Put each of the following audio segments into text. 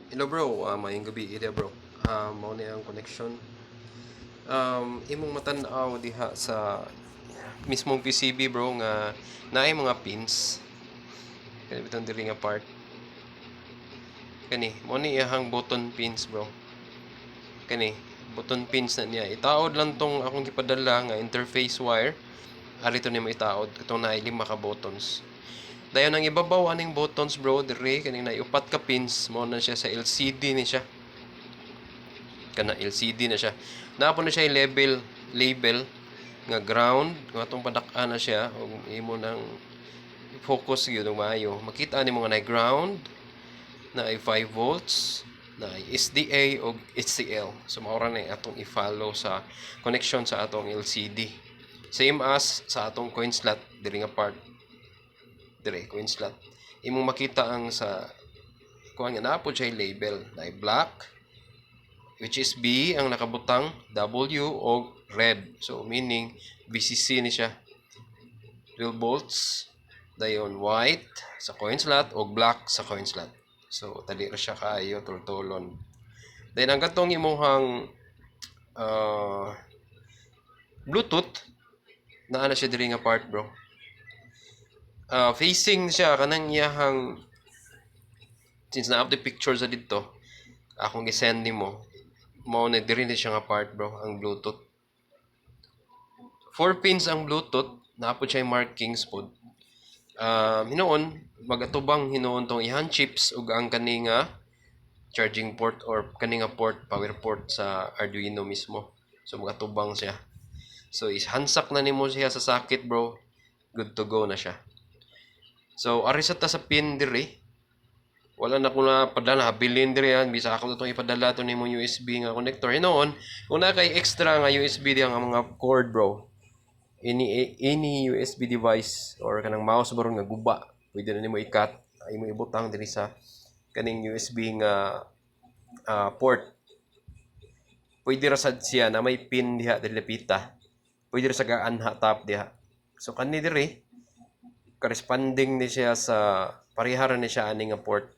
Hello bro, mayong gabi ida bro. Mao ni ang connection. Imong matan-aw diha sa mismong PCB bro nga naay mga pins. Kani biton diri nga part. Kani mao ni iyang button pins bro. Kani button pins na niya. Itaod lang tong akong gipadala nga interface wire. Ari to nimo itaod katong naay 5 ka buttons. Dayon ang ibabaw aning buttons bro diri kani naay 4 ka pins mo na siya sa LCD ni siya. Kana LCD na siya. Napo na siya yung label nga ground nga atong padak-an na siya ug imo nang focus gyud maayo. Makita nimo nga na ground na ay 5 volts na ay SDA o HCL. So maura na atong i-follow sa connection sa atong LCD. Same as sa atong coin slot diri nga part. Dire coin slot. Imong makita ang sa kuan nga napod siya label na ay black, which is B ang nakabutang, W o red. So meaning VCC ni siya. 12 volts, dayon white sa coin slot o black sa coin slot. So tali ra siya kaayo tultulon. Then ang katong imong Bluetooth naa na siya diri nga part bro. Facing siya kanang iyahang since na the picture sa dito akong gi-send nimo mao na diri ni siya nga part bro ang Bluetooth. 4 pins ang Bluetooth, naapod siya markings pod. Hinoon magatubang hinoon tong ihan chips ug ang kani nga charging port or kani nga port, power port sa Arduino mismo. So magatubang siya. So hansak na nimo siya sa socket bro. Good to go na siya. So ari sa ta sa pin diri. Wala na ko na padala habilin diri yan bisa ako itong ipadala to nimo USB nga connector. Hinoon kung na kay extra nga USB diyan nga mga cord bro. Any USB device or kanang mouse bro nga guba pwede na nimo i-cut imo ibutang diri sa kaning USB nga port. Pwede ra sad siya na may pin diha dili pita. Pwede ra sa anha top diha. So kani diri corresponding ni siya sa parehara ni siya ani nga port.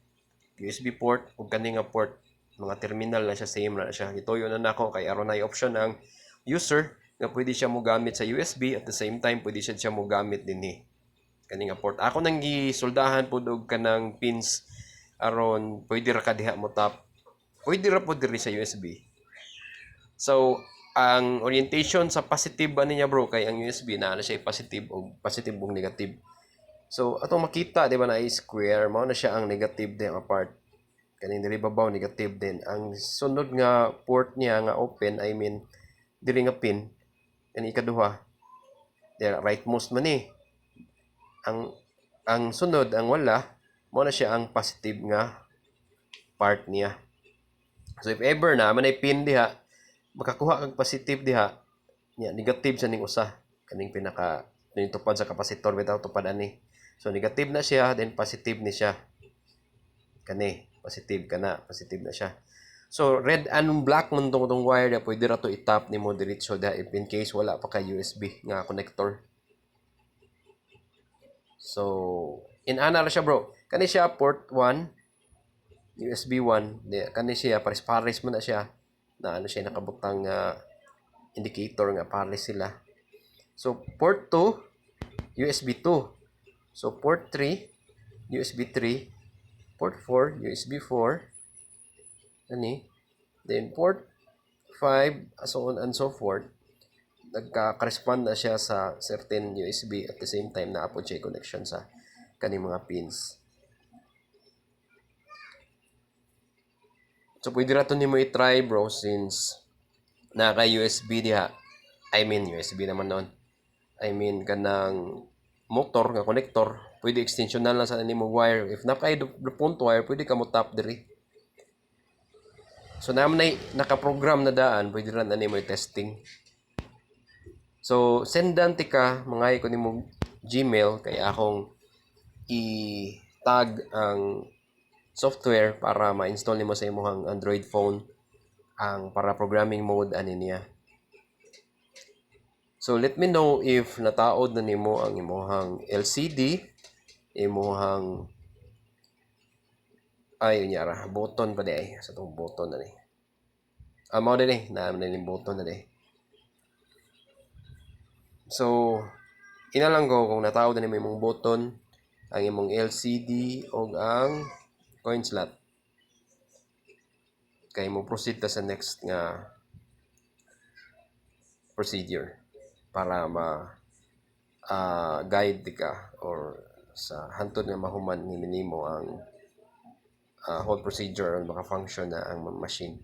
USB port ug kani nga port mga terminal na siya same na siya. Gituyo na nako kay aron ay option ang user nga pwede siya mo gamit sa USB at the same time pwede siya mo gamit dinhi kani nga port. Ako nang gisoldahan pud og kanang pins aron pwede ra ka diha mo tap. Pwede ra pud diri sa USB. So ang orientation sa positive ba niya bro kay ang USB na siya positive ug negative. So atong makita di ba na square mao na siya ang negative din apart. Kaning diri babaw negative din. Ang sunod nga port niya nga open I mean diri nga pin kani ikaduha there rightmost man ni ang sunod ang wala mo na siya ang positive nga part niya. So if ever na manay pin diha makakuha kag positive diha niya negative sa ning usa kaning pinaka ning tupad sa kapasitor bitaw tupad ani. So negative na siya then positive ni siya kani positive positive na siya. So red and black man tong wire na pwede ra to i-tap nimo diretso da if in case wala pa ka USB nga connector. So in ana ra siya bro. Kani siya port 1 USB 1. Kani siya pares-pares man na siya na ano siya nakabutang indicator nga pares sila. So port 2 USB 2. So port 3 USB 3. Port 4 USB 4. Ani then port 5 so on and so forth nagka-correspond na siya sa certain USB at the same time na apod siya connection sa kaning mga pins. So pwede ra to nimo i-try bro since naka USB diha. I mean USB naman noon. I mean kanang motor nga connector pwede extensional na sa nimo wire. If na kay point wire pwede ka mo tap diri. So naman na naka-program na daan pwede ra na nimo i-testing. So sendan ti ka mangay ko nimo Gmail kay akong i-tag ang software para ma-install nimo sa imong Android phone ang para programming mode ani niya. So let me know if nataod na nimo ang imong LCD, imong ay unyara button pa di ay sa tong button na ni. Mao din eh na yung button na di. So inalang ko kung natawag na nimo imong button, ang imong LCD o ang coin slot kay mo proceed ta sa next nga procedure para guide ka or sa hantod nga mahuman ni nimo ang whole procedure or maka-function na ang machine.